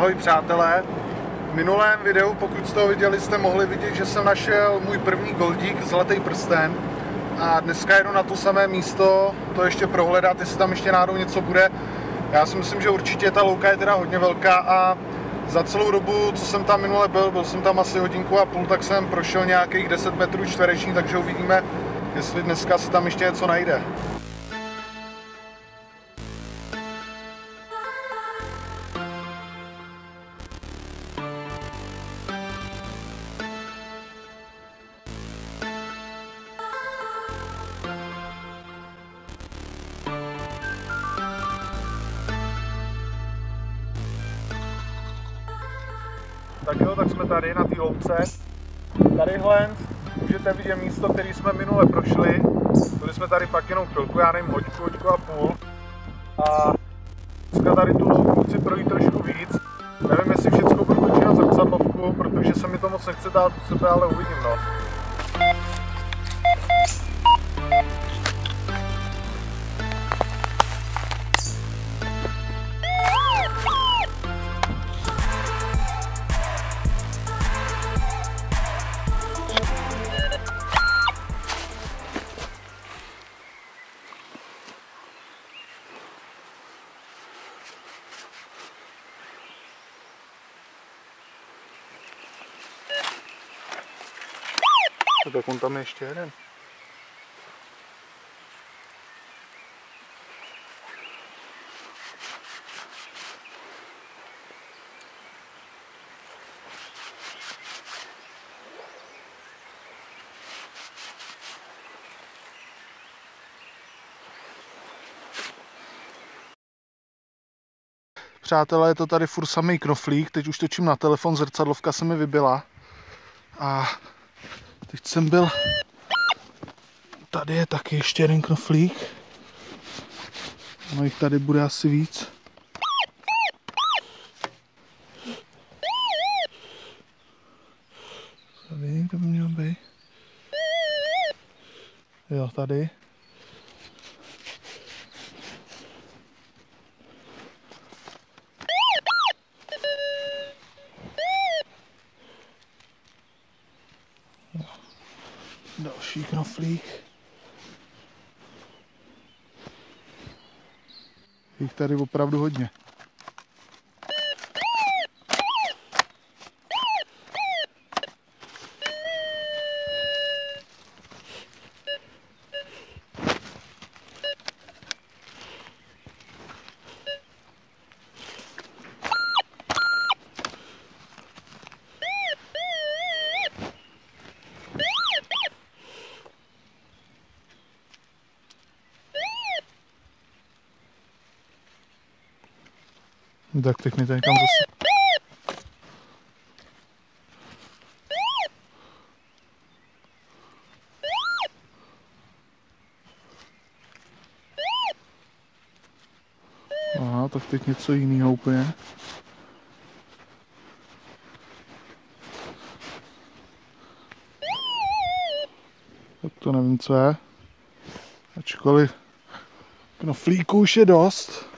Ahoj přátelé, v minulém videu, pokud jste ho viděli, jste mohli vidět, že jsem našel můj první goldík, zlatý prsten. A dneska jedu na to samé místo, to ještě prohledat, jestli tam ještě náhodou něco bude. Já si myslím, že určitě ta louka je teda hodně velká a za celou dobu, co jsem tam minule byl jsem tam asi 1,5 hodiny, tak jsem prošel nějakých 10 metrů čtverečních, takže uvidíme, jestli dneska se tam ještě něco najde. Tak jo, tak jsme tady na té louce. Tadyhle můžete vidět místo, které jsme minule prošli. Byli jsme tady fakt jenom chvilku, já nevím, hodinku a půl. A dneska tady tu louku chci projít trošku víc. Nevím, jestli všechno budu točit na zrcadlovku, protože se mi to moc nechce dát u sebe, ale uvidím, no. Tak on tam je ještě jeden. Přátelé, je to tady furt samý knoflík, teď už točím na telefon, zrcadlovka se mi vybila. A teď jsem byl, tady je taky ještě jeden knoflík, no jich tady bude asi víc. Tady někdo by měl být. Jo, tady. Další knoflík. Jich tady opravdu hodně. Tak teď mi to někam zase. Aha, tak teď něco jiného úplně. Tak to nevím, co je. Ačkoliv knoflíků už je dost.